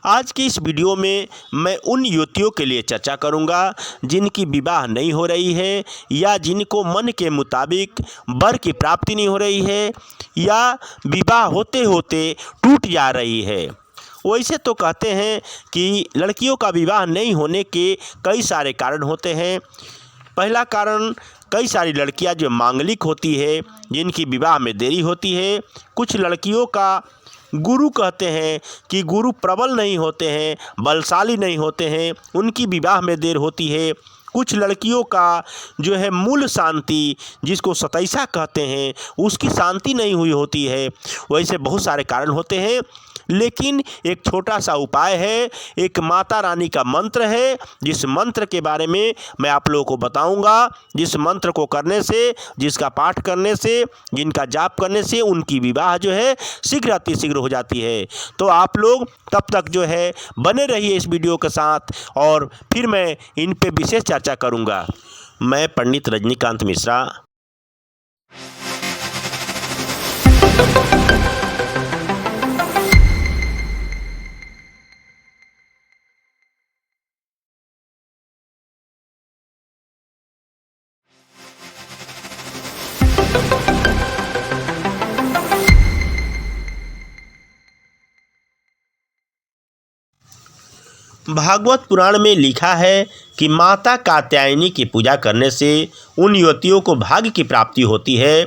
आज की इस वीडियो में मैं उन युवतियों के लिए चर्चा करूंगा जिनकी विवाह नहीं हो रही है या जिनको मन के मुताबिक वर की प्राप्ति नहीं हो रही है या विवाह होते होते टूट जा रही है। वैसे तो कहते हैं कि लड़कियों का विवाह नहीं होने के कई सारे कारण होते हैं। पहला कारण, कई सारी लड़कियां जो मांगलिक होती है, जिनकी विवाह में देरी होती है। कुछ लड़कियों का गुरु कहते हैं कि गुरु प्रबल नहीं होते हैं, बलशाली नहीं होते हैं, उनकी विवाह में देर होती है। कुछ लड़कियों का जो है मूल शांति, जिसको सतैसा कहते हैं, उसकी शांति नहीं हुई होती है। वैसे बहुत सारे कारण होते हैं, लेकिन एक छोटा सा उपाय है, एक माता रानी का मंत्र है, जिस मंत्र के बारे में मैं आप लोगों को बताऊंगा। जिस मंत्र को करने से, जिसका पाठ करने से, जिनका जाप करने से उनकी विवाह जो है शीघ्र अतिशीघ्र हो जाती है। तो आप लोग तब तक जो है बने रहिए इस वीडियो के साथ, और फिर मैं इन पे विशेष चर्चा करूंगा। मैं पंडित रजनीकांत मिश्रा। भागवत पुराण में लिखा है कि माता कात्यायनी की पूजा करने से उन युवतियों को भाग्य की प्राप्ति होती है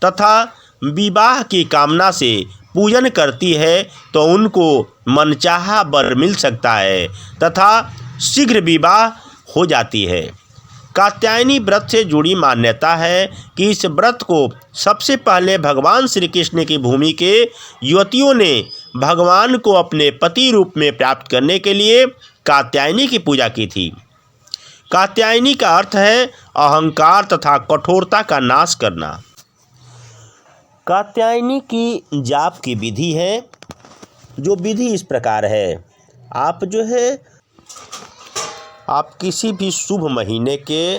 तथा विवाह की कामना से पूजन करती है तो उनको मनचाहा वर मिल सकता है तथा शीघ्र विवाह हो जाती है। कात्यायनी व्रत से जुड़ी मान्यता है कि इस व्रत को सबसे पहले भगवान श्री कृष्ण की भूमि के युवतियों ने भगवान को अपने पति रूप में प्राप्त करने के लिए कात्यायनी की पूजा की थी। कात्यायनी का अर्थ है अहंकार तथा कठोरता का नाश करना। कात्यायनी की जाप की विधि है, जो विधि इस प्रकार है। आप किसी भी शुभ महीने के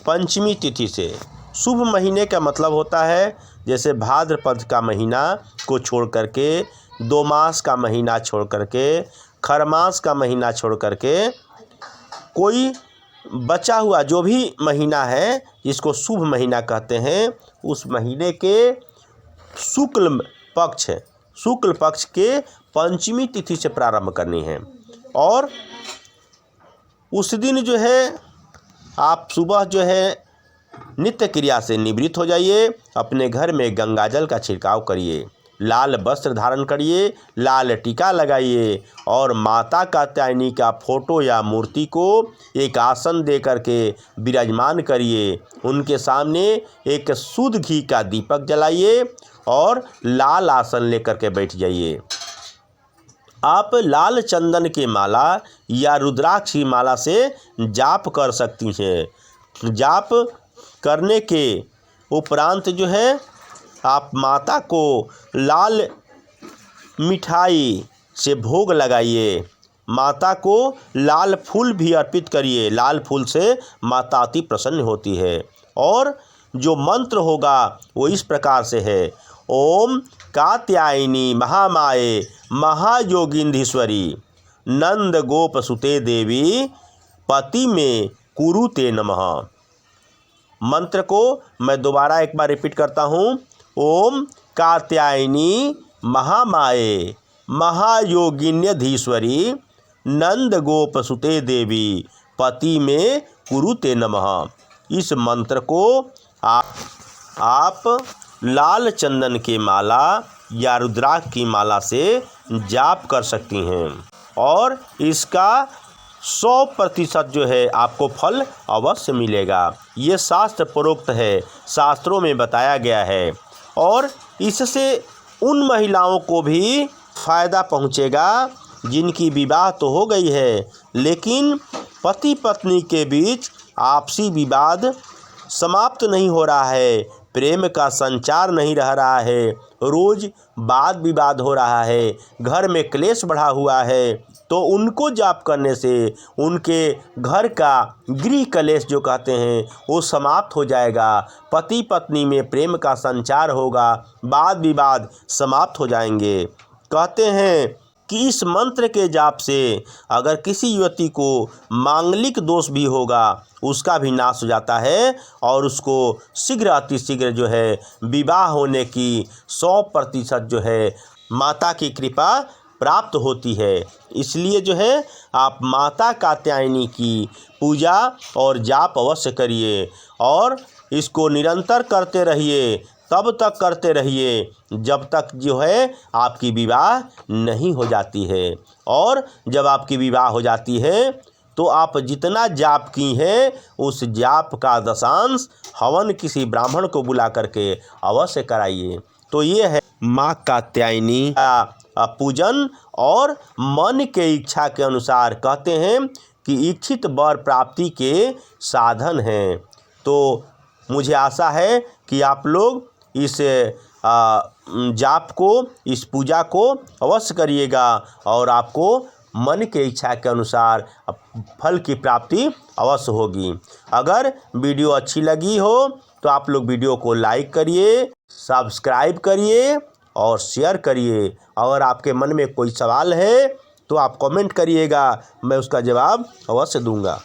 पंचमी तिथि से, शुभ महीने का मतलब होता है जैसे भाद्रपद का महीना को छोड़ करके, 2 मास का महीना छोड़ करके, खरमास का महीना छोड़ करके, कोई बचा हुआ जो भी महीना है जिसको शुभ महीना कहते हैं, उस महीने के शुक्ल पक्ष के पंचमी तिथि से प्रारंभ करनी है। और उस दिन जो है आप सुबह जो है नित्य क्रिया से निवृत्त हो जाइए, अपने घर में गंगाजल का छिड़काव करिए, लाल वस्त्र धारण करिए, लाल टीका लगाइए और माता कात्यायनी का फोटो या मूर्ति को एक आसन दे करके विराजमान करिए। उनके सामने एक शुद्ध घी का दीपक जलाइए और लाल आसन लेकर के बैठ जाइए। आप लाल चंदन की माला या रुद्राक्ष की माला से जाप कर सकती हैं। जाप करने के उपरांत जो है आप माता को लाल मिठाई से भोग लगाइए, माता को लाल फूल भी अर्पित करिए। लाल फूल से माता अति प्रसन्न होती है। और जो मंत्र होगा वो इस प्रकार से है, ओम कात्यायनी महामाये महायोगिंधीश्वरी नंद गोप सुते देवी पति में कुरुते नमः। मंत्र को मैं दोबारा एक बार रिपीट करता हूँ। ओम कात्यायनी महामाये महायोगिन्यधीश्वरी नंद गोप सुते देवी पति में कुरुते नमः। इस मंत्र को आप लाल चंदन की माला या रुद्राक्ष की माला से जाप कर सकती हैं और इसका 100% जो है आपको फल अवश्य मिलेगा। ये शास्त्र प्रोक्त है, शास्त्रों में बताया गया है। और इससे उन महिलाओं को भी फायदा पहुंचेगा जिनकी विवाह तो हो गई है, लेकिन पति पत्नी के बीच आपसी विवाद समाप्त नहीं हो रहा है, प्रेम का संचार नहीं रह रहा है, रोज वाद विवाद हो रहा है, घर में क्लेश बढ़ा हुआ है। तो उनको जाप करने से उनके घर का गृह कलेश जो कहते हैं वो समाप्त हो जाएगा, पति पत्नी में प्रेम का संचार होगा, वाद विवाद समाप्त हो जाएंगे। कहते हैं कि इस मंत्र के जाप से अगर किसी युवती को मांगलिक दोष भी होगा उसका भी नाश हो जाता है और उसको शीघ्र अतिशीघ्र जो है विवाह होने की 100% जो है माता की कृपा प्राप्त होती है। इसलिए जो है आप माता कात्यायनी की पूजा और जाप अवश्य करिए और इसको निरंतर करते रहिए, तब तक करते रहिए जब तक जो है आपकी विवाह नहीं हो जाती है। और जब आपकी विवाह हो जाती है तो आप जितना जाप की है उस जाप का दशांश हवन किसी ब्राह्मण को बुला करके अवश्य कराइए। तो ये है माँ कात्यायनी का पूजन और मन के इच्छा के अनुसार कहते हैं कि इच्छित वर प्राप्ति के साधन हैं। तो मुझे आशा है कि आप लोग इस जाप को, इस पूजा को अवश्य करिएगा और आपको मन के इच्छा के अनुसार फल की प्राप्ति अवश्य होगी। अगर वीडियो अच्छी लगी हो तो आप लोग वीडियो को लाइक करिए, सब्सक्राइब करिए और शेयर करिए। अगर आपके मन में कोई सवाल है तो आप कमेंट करिएगा, मैं उसका जवाब अवश्य दूंगा।